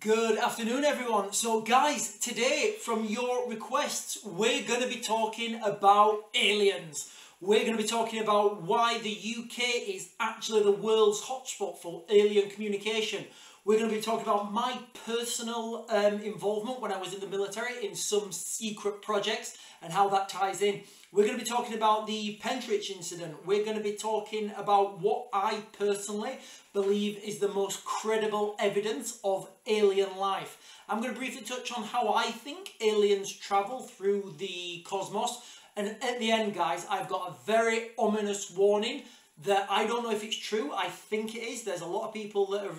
Good afternoon, everyone. So guys, today from your requests, we're going to be talking about aliens. We're going to be talking about why the UK is actually the world's hotspot for alien communication. We're going to be talking about my personal involvement when I was in the military in some secret projects and how that ties in. We're going to be talking about the Pentridge incident. We're going to be talking about what I personally believe is the most credible evidence of alien life. I'm going to briefly touch on how I think aliens travel through the cosmos. And at the end, guys, I've got a very ominous warning that I don't know if it's true. I think it is. There's a lot of people that have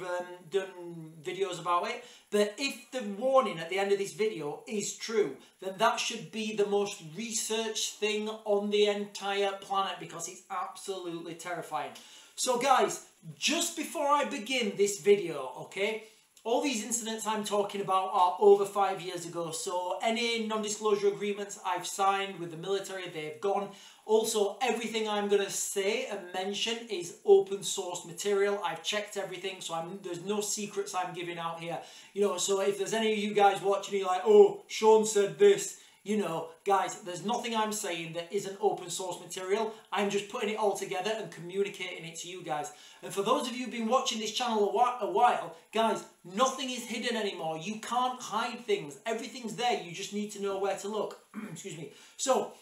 done videos about it. But if the warning at the end of this video is true, then that should be the most researched thing on the entire planet, because it's absolutely terrifying. So guys, just before I begin this video, okay, all these incidents I'm talking about are over 5 years ago, so any non-disclosure agreements I've signed with the military, they've gone. Also, everything I'm going to say and mention is open source material. I've checked everything, so there's no secrets I'm giving out here. You know, so if there's any of you guys watching me like, oh, Sean said this, you know, guys, there's nothing I'm saying that isn't open source material. I'm just putting it all together and communicating it to you guys. And for those of you who've been watching this channel a while, guys, nothing is hidden anymore. You can't hide things. Everything's there. You just need to know where to look. Excuse me. So,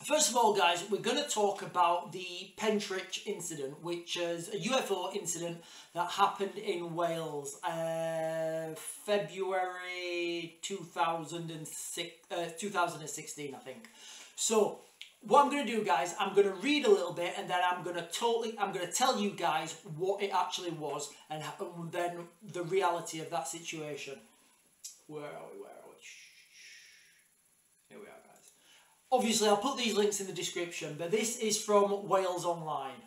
first of all, guys, we're going to talk about the Pentridge incident, which is a UFO incident that happened in Wales, February 2016, I think. So, what I'm going to do, guys, I'm going to read a little bit, and then I'm going to tell you guys what it actually was, and then the reality of that situation. Where are we? Here we are, guys. Obviously, I'll put these links in the description, but this is from Wales Online.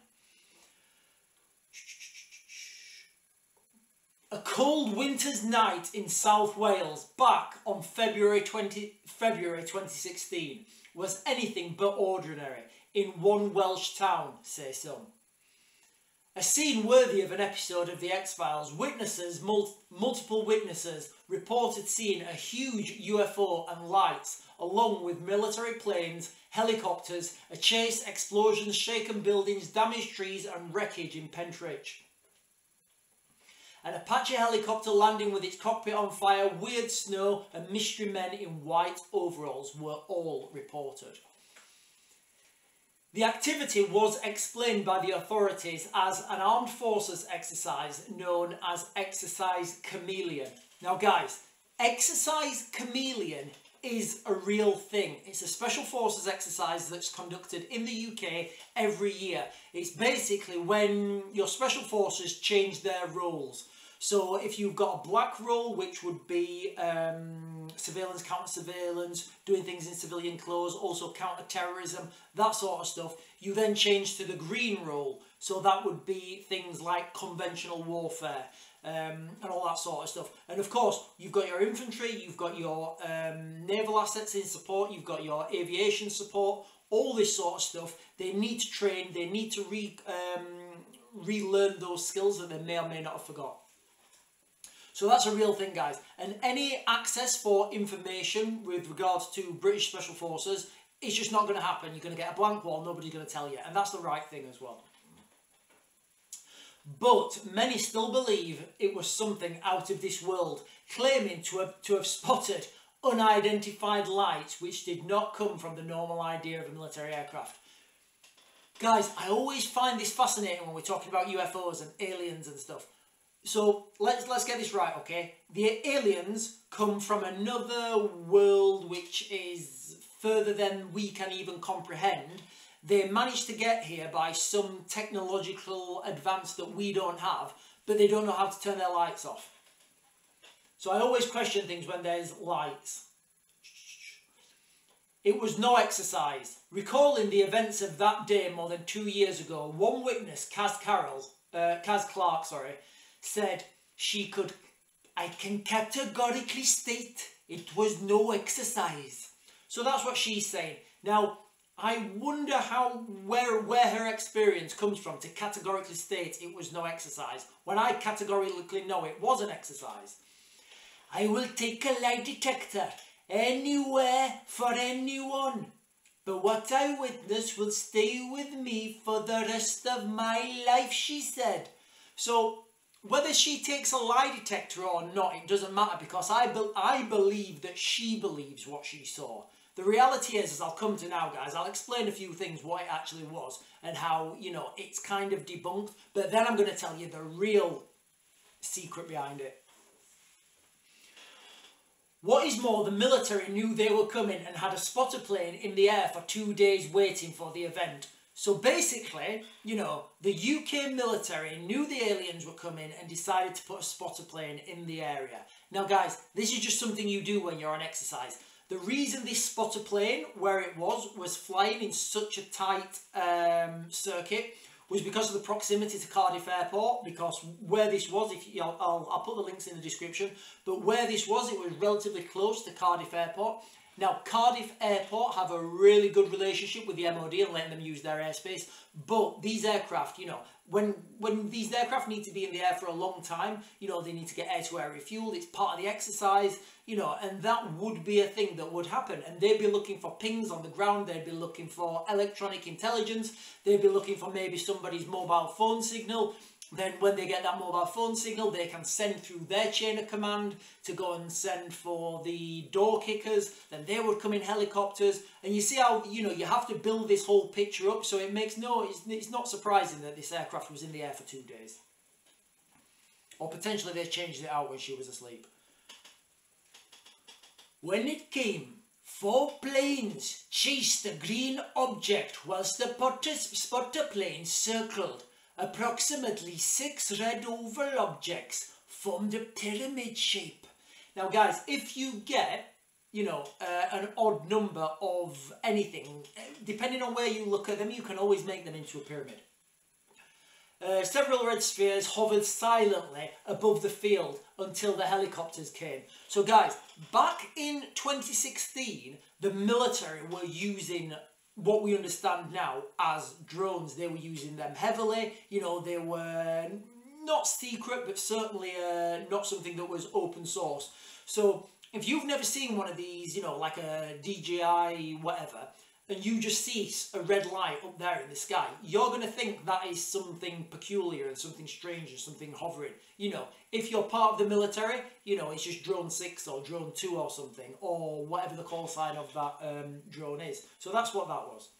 A cold winter's night in South Wales back on February 2016 was anything but ordinary in one Welsh town, say some. A scene worthy of an episode of The X-Files. Multiple witnesses reported seeing a huge UFO and lights, along with military planes, helicopters, a chase, explosions, shaken buildings, damaged trees and wreckage in Pentridge. An Apache helicopter landing with its cockpit on fire, weird snow and mystery men in white overalls were all reported. The activity was explained by the authorities as an armed forces exercise known as Exercise Chameleon. Now guys, Exercise Chameleon is a real thing. It's a special forces exercise that's conducted in the UK every year. It's basically when your special forces change their roles. So if you've got a black role, which would be surveillance, counter-surveillance, doing things in civilian clothes, also counter-terrorism, that sort of stuff, you then change to the green role. So that would be things like conventional warfare and all that sort of stuff. And of course, you've got your infantry, you've got your naval assets in support, you've got your aviation support, all this sort of stuff. They need to train, they need to relearn those skills that they may or may not have forgot. So that's a real thing, guys. And any access for information with regards to British Special Forces is just not going to happen. You're going to get a blank wall, nobody's going to tell you. And that's the right thing as well. But many still believe it was something out of this world, claiming to have spotted unidentified lights which did not come from the normal idea of a military aircraft. Guys, I always find this fascinating when we're talking about UFOs and aliens and stuff. So let's get this right, okay? The aliens come from another world which is further than we can even comprehend. They managed to get here by some technological advance that we don't have, but they don't know how to turn their lights off. So I always question things when there's lights. It was no exercise. Recalling the events of that day more than 2 years ago, one witness, Kaz Clark, said I can categorically state it was no exercise. So that's what she's saying. Now, I wonder where her experience comes from to categorically state it was no exercise, when I categorically know it was an exercise. I will take a lie detector anywhere for anyone. But what I witness will stay with me for the rest of my life, she said. So whether she takes a lie detector or not, it doesn't matter, because I believe that she believes what she saw. The reality is, as I'll come to now, guys, I'll explain a few things, what it actually was, and how, you know, it's kind of debunked. But then I'm going to tell you the real secret behind it. What is more, the military knew they were coming and had a spotter plane in the air for 2 days waiting for the event. So basically, you know, the UK military knew the aliens were coming and decided to put a spotter plane in the area. Now guys, this is just something you do when you're on exercise. The reason this spotter plane, where it was flying in such a tight circuit, was because of the proximity to Cardiff Airport. Because where this was, I'll put the links in the description, but where this was, it was relatively close to Cardiff Airport. Now, Cardiff Airport have a really good relationship with the MOD and letting them use their airspace. But these aircraft, you know, when these aircraft need to be in the air for a long time, you know, they need to get air-to-air refueled. It's part of the exercise, you know, and that would be a thing that would happen. And they'd be looking for pings on the ground. They'd be looking for electronic intelligence. They'd be looking for maybe somebody's mobile phone signal. Then when they get that mobile phone signal, they can send through their chain of command to go and send for the door kickers. Then they would come in helicopters. And you see how, you know, you have to build this whole picture up. So it's not surprising that this aircraft was in the air for 2 days. Or potentially they changed it out when she was asleep. When it came, 4 planes chased a green object whilst the spotter plane circled. Approximately 6 red oval objects formed a pyramid shape. Now guys, if you get, you know, an odd number of anything, depending on where you look at them, you can always make them into a pyramid. Several red spheres hovered silently above the field until the helicopters came. So guys, back in 2016, the military were using what we understand now as drones. They were using them heavily. You know, they were not secret, but certainly not something that was open source. So if you've never seen one of these, you know, like a DJI, whatever, and you just see a red light up there in the sky, you're going to think that is something peculiar and something strange and something hovering. You know, if you're part of the military, you know, it's just drone 6 or drone 2 or something, or whatever the call sign of that drone is. So that's what that was.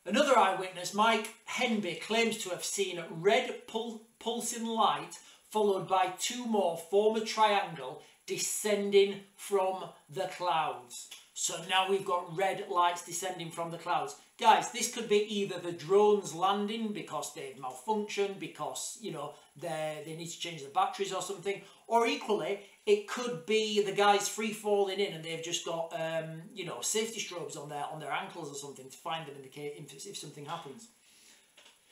Another eyewitness, Mike Henby, claims to have seen red pulsing light followed by 2 more form a triangle descending from the clouds. So now we've got red lights descending from the clouds. Guys, this could be either the drones landing because they've malfunctioned, because, you know, they need to change the batteries or something. Or equally, it could be the guys free falling in and they've just got, you know, safety strobes on their ankles or something to find them in the case if something happens.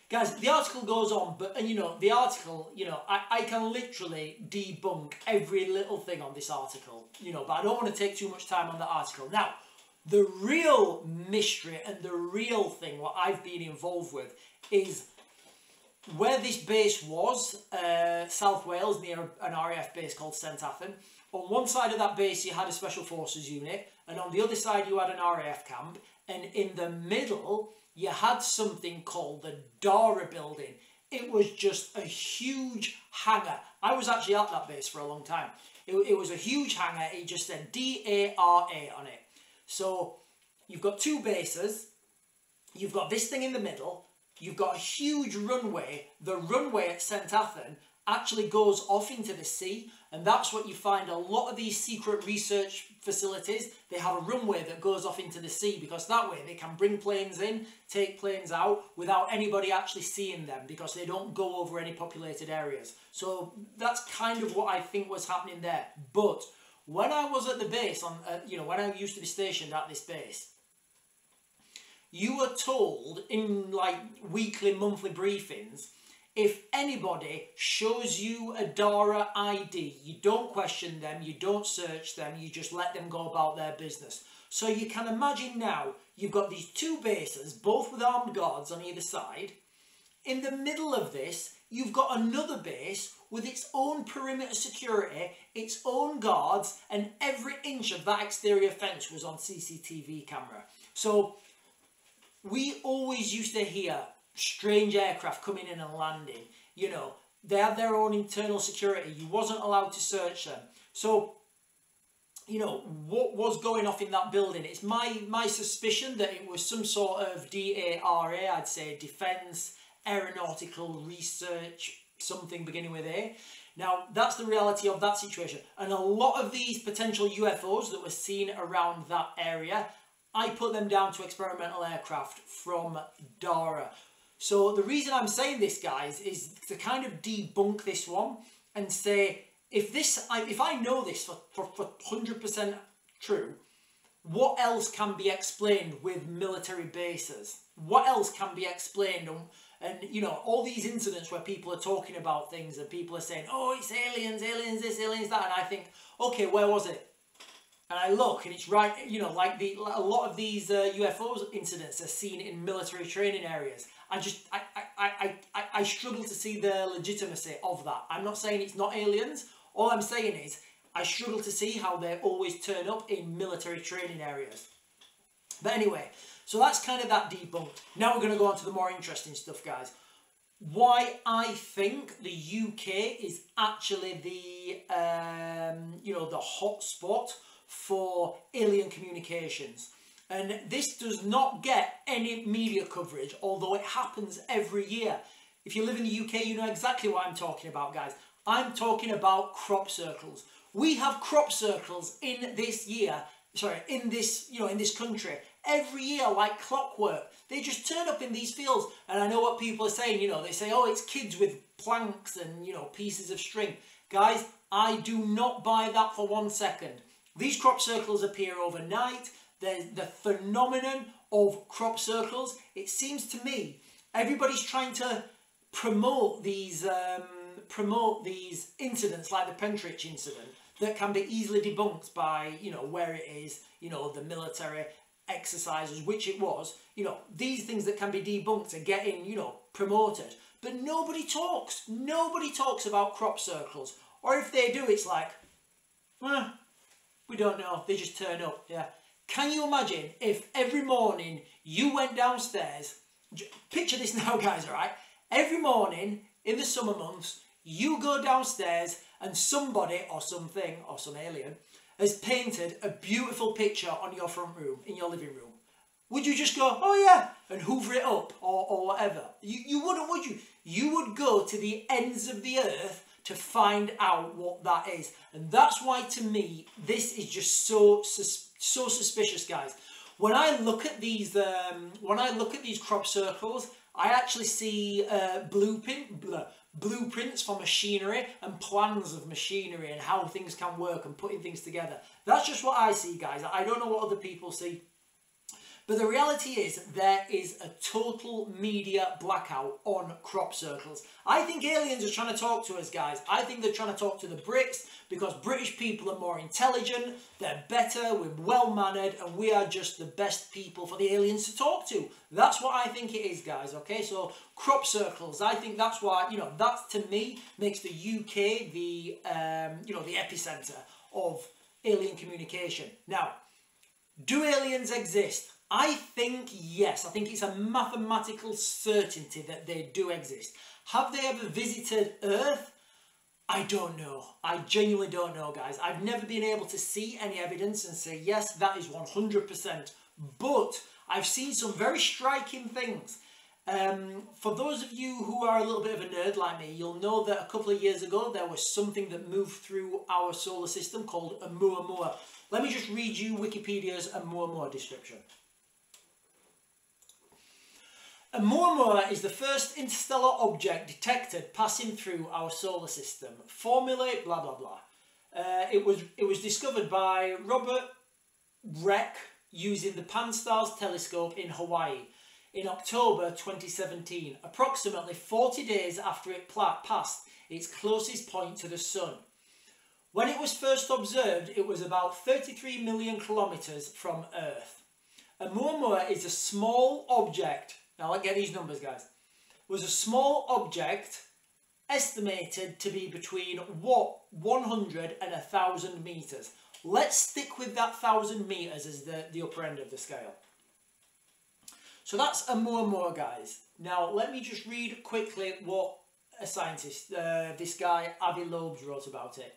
Guys, the article goes on, but, and you know, the article, you know, I can literally debunk every little thing on this article, you know, but I don't want to take too much time on the article. Now, the real mystery and the real thing, what I've been involved with, is where this base was, South Wales, near an RAF base called St Athan. On one side of that base, you had a Special Forces unit, and on the other side, you had an RAF camp, and in the middle, you had something called the Dara building. It was just a huge hangar. I was actually at that base for a long time. It was a huge hangar. It just said DARA on it. So you've got 2 bases. You've got this thing in the middle. You've got a huge runway. The runway at St Athan actually goes off into the sea, and that's what you find a lot of these secret research facilities. They have a runway that goes off into the sea, because that way they can bring planes in, take planes out without anybody actually seeing them, because they don't go over any populated areas. So that's kind of what I think was happening there. But when I was at the base, you know, when I used to be stationed at this base, you were told in like weekly, monthly briefings, if anybody shows you a DARA ID, you don't question them, you don't search them, you just let them go about their business. So you can imagine now, you've got these 2 bases, both with armed guards on either side. In the middle of this, you've got another base with its own perimeter security, its own guards, and every inch of that exterior fence was on CCTV camera. So we always used to hear strange aircraft coming in and landing. You know, they had their own internal security. You wasn't allowed to search them. So, you know, what was going off in that building? It's my suspicion that it was some sort of DARA, I'd say, Defence Aeronautical Research, something beginning with A. Now, that's the reality of that situation. And a lot of these potential UFOs that were seen around that area, I put them down to experimental aircraft from DARA. So the reason I'm saying this, guys, is to kind of debunk this one and say, if I know this for 100% true, what else can be explained with military bases? What else can be explained? And you know, all these incidents where people are talking about things and people are saying, oh, it's aliens, aliens this, aliens that, and I think, okay, where was it? And I look, and it's right, you know, like a lot of these UFO incidents are seen in military training areas. I struggle to see the legitimacy of that. I'm not saying it's not aliens. All I'm saying is I struggle to see how they always turn up in military training areas. But anyway, so that's kind of that debunked. Now we're going to go on to the more interesting stuff, guys. Why I think the UK is actually the, you know, the hot spot for alien communications. And this does not get any media coverage, although it happens every year. If you live in the UK, you know exactly what I'm talking about, guys. I'm talking about crop circles. We have crop circles in this year, in this country. Every year, like clockwork. They just turn up in these fields. And I know what people are saying, you know, they say, oh, it's kids with planks and, you know, pieces of string. Guys, I do not buy that for 1 second. These crop circles appear overnight. The phenomenon of crop circles, it seems to me, everybody's trying to promote these incidents like the Pentridge incident that can be easily debunked by, you know, where it is, you know, the military exercises, which it was, you know, these things that can be debunked are getting, you know, promoted. But nobody talks about crop circles. Or if they do, it's like, we don't know, they just turn up, yeah. Can you imagine if every morning you went downstairs, picture this now, guys, all right? Every morning in the summer months, you go downstairs and somebody or something or some alien has painted a beautiful picture on your front room, in your living room. Would you just go, oh yeah, and hoover it up or whatever? You wouldn't, would you? You would go to the ends of the earth to find out what that is. And that's why, to me, this is just so suspicious, guys. When I look at these crop circles, I actually see blueprints for machinery and plans of machinery and how things can work and putting things together. That's just what I see, guys. I don't know what other people see. But the reality is there is a total media blackout on crop circles. I think aliens are trying to talk to us, guys. I think they're trying to talk to the Brits because British people are more intelligent, they're better, we're well-mannered, and we are just the best people for the aliens to talk to. That's what I think it is, guys, okay? So crop circles, I think that's why, you know, that to me makes the UK the, you know, the epicenter of alien communication. Now, do aliens exist? I think yes. I think it's a mathematical certainty that they do exist. Have they ever visited Earth? I don't know. I genuinely don't know, guys. I've never been able to see any evidence and say, yes, that is 100%. But I've seen some very striking things. For those of you who are a little bit of a nerd like me, you'll know that a couple of years ago there was something that moved through our solar system called Oumuamua. Let me just read you Wikipedia's Oumuamua description. Oumuamua is the first interstellar object detected passing through our solar system. Formulate blah blah blah. It was discovered by Robert Reck using the Pan-STARRS telescope in Hawaii in October 2017, approximately 40 days after it passed its closest point to the Sun. When it was first observed, it was about 33 million kilometers from Earth. Oumuamua is a small object. Now, let's get these numbers, guys. Was a small object estimated to be between what 100 and 1,000 meters. Let's stick with that 1,000 meters as the upper end of the scale. So that's Oumuamua, guys. Now let me just read quickly what a scientist, this guy Avi Loebs, wrote about it.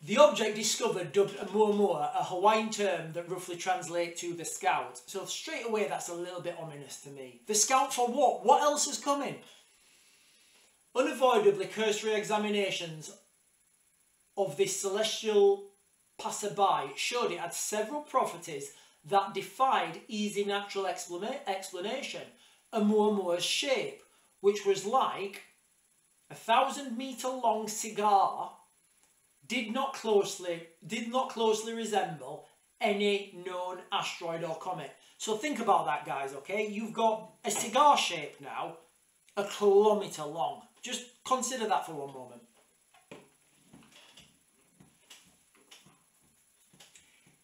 The object discovered, dubbed Oumuamua, a Hawaiian term that roughly translates to the scout. So straight away that's a little bit ominous to me. The scout for what? What else is coming? Unavoidably, cursory examinations of this celestial passerby showed it had several properties that defied easy natural explanation. Oumuamua's shape, which was like a 1,000-meter long cigar, did not closely resemble any known asteroid or comet. So think about that, guys, okay? You've got a cigar shape now, 1 kilometre long. Just consider that for one moment.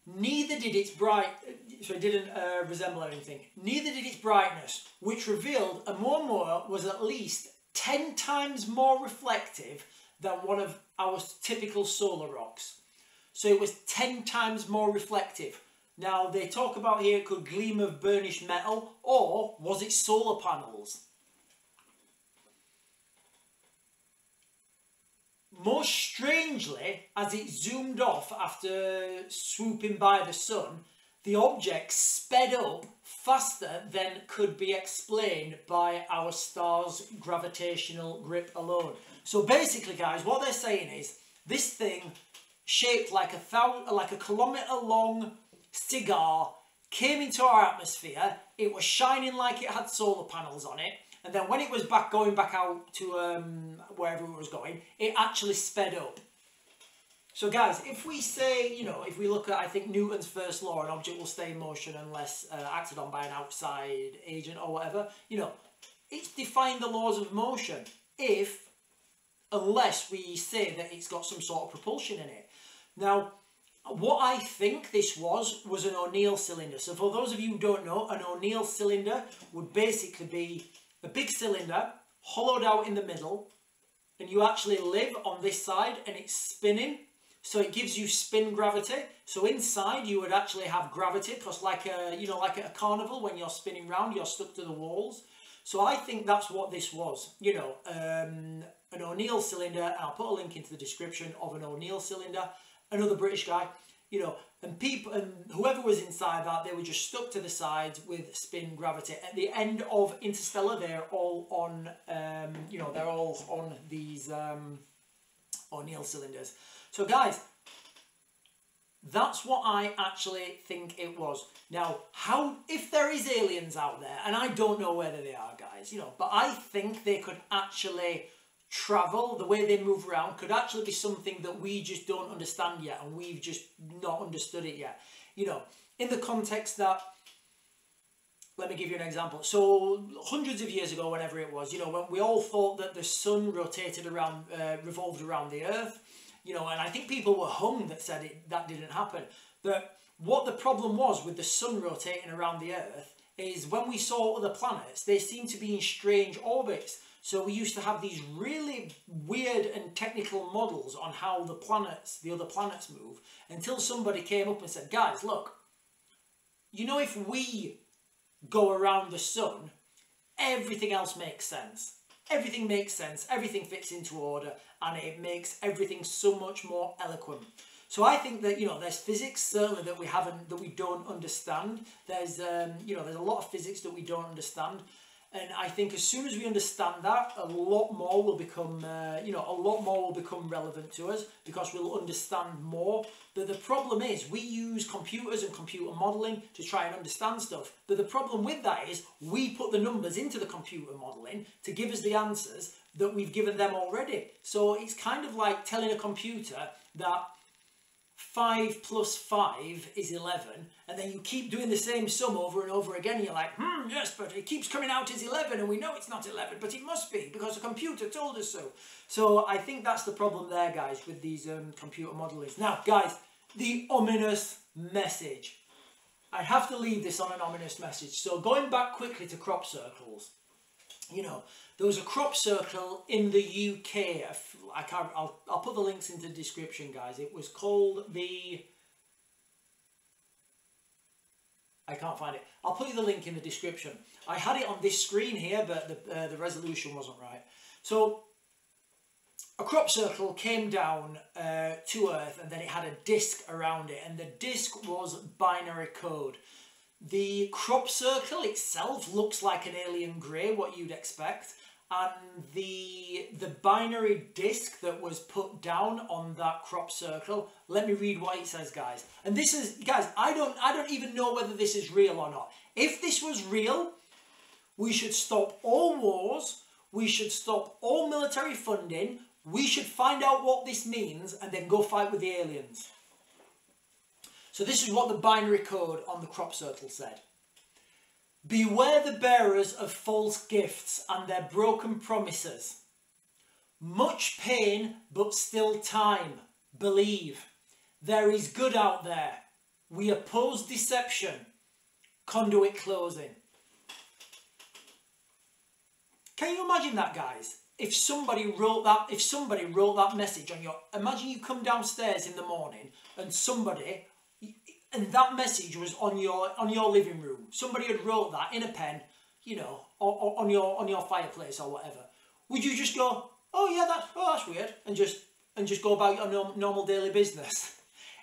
Neither did its it didn't resemble anything. Neither did its brightness, which revealed Oumuamua was at least 10 times more reflective than one of our typical solar rocks. So it was 10 times more reflective. Now they talk about here it could gleam of burnished metal, or was it solar panels? Most strangely, as it zoomed off after swooping by the sun, the object sped up faster than could be explained by our star's gravitational grip alone. So basically, guys, what they're saying is this thing, shaped like a kilometre-long cigar, came into our atmosphere. It was shining like it had solar panels on it. And then when it was going back out to wherever it was going, it actually sped up. So guys, if we say, you know, if we look at, I think, Newton's first law, an object will stay in motion unless acted on by an outside agent or whatever, you know, it's defying the laws of motion unless we say that it's got some sort of propulsion in it. Now, what I think this was an O'Neill cylinder. So for those of you who don't know, an O'Neill cylinder would basically be a big cylinder hollowed out in the middle, and you actually live on this side and it's spinning, so it gives you spin gravity. So inside you would actually have gravity, because like a carnival, when you're spinning round, you're stuck to the walls. So I think that's what this was, you know, an O'Neill cylinder. I'll put a link into the description of an O'Neill cylinder, another British guy, you know, and people, and whoever was inside that, they were just stuck to the sides with spin gravity. At the end of Interstellar, they're all on, you know, they're all on these O'Neill cylinders. So guys, that's what I actually think it was. Now, if there is aliens out there, and I don't know whether they are, guys, you know, but I think they could actually travel, the way they move around could actually be something that we just don't understand yet, and we've just not understood it yet. You know, in the context that, let me give you an example. So hundreds of years ago, whenever it was, you know, when we all thought that the sun rotated around, revolved around the earth, you know, and I think people were hung that said that didn't happen. But what the problem was with the sun rotating around the earth is when we saw other planets, they seemed to be in strange orbits. So we used to have these really weird and technical models on how the other planets move, until somebody came up and said, guys, look, you know, if we go around the sun, everything else makes sense. Everything makes sense, everything fits into order, and it makes everything so much more eloquent. So I think that, you know, there's physics certainly that we don't understand. There's you know, there's a lot of physics that we don't understand. And I think as soon as we understand that, a lot more will become, you know, a lot more will become relevant to us, because we'll understand more. But the problem is we use computers and computer modelling to try and understand stuff. But the problem with that is we put the numbers into the computer modelling to give us the answers that we've given them already. So it's kind of like telling a computer that 5 plus 5 is 11, and then you keep doing the same sum over and over again, and you're like, yes, but it keeps coming out as 11, and we know it's not 11, but it must be, because the computer told us so. So I think that's the problem there, guys, with these computer modelings. Now, guys, the ominous message. I have to leave this on an ominous message. So going back quickly to crop circles. you know, there was a crop circle in the UK. I'll put the links into the description, guys. It was called the... I can't find it. I'll put you the link in the description. I had it on this screen here, but the resolution wasn't right. So a crop circle came down to Earth, and then it had a disc around it, and the disc was binary code. The crop circle itself looks like an alien grey, what you'd expect, and the binary disc that was put down on that crop circle, let me read what it says, guys. And this is, guys, I don't even know whether this is real or not. If this was real, we should stop all wars, we should stop all military funding, we should find out what this means and then go fight with the aliens. So this is what the binary code on the crop circle said. Beware the bearers of false gifts and their broken promises. Much pain, but still time. Believe. There is good out there. We oppose deception. Conduit closing. Can you imagine that, guys? If somebody wrote that message on your... Imagine you come downstairs in the morning and somebody... And that message was on your living room. Somebody had wrote that in a pen, you know, on your fireplace or whatever. Would you just go, oh yeah, that's weird, and just go about your normal daily business?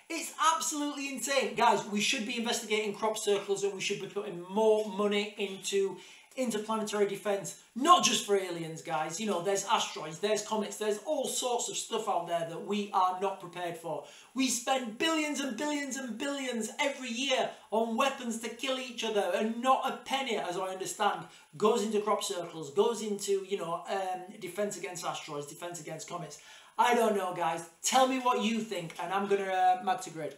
It's absolutely insane, guys. We should be investigating crop circles, and we should be putting more money into interplanetary defense, not just for aliens, guys. You know, there's asteroids, there's comets, there's all sorts of stuff out there that we are not prepared for. We spend billions and billions and billions every year on weapons to kill each other, and not a penny, as I understand, goes into crop circles, goes into, you know, defense against asteroids, defense against comets. I don't know, guys. Tell me what you think, and I'm gonna mag to grid.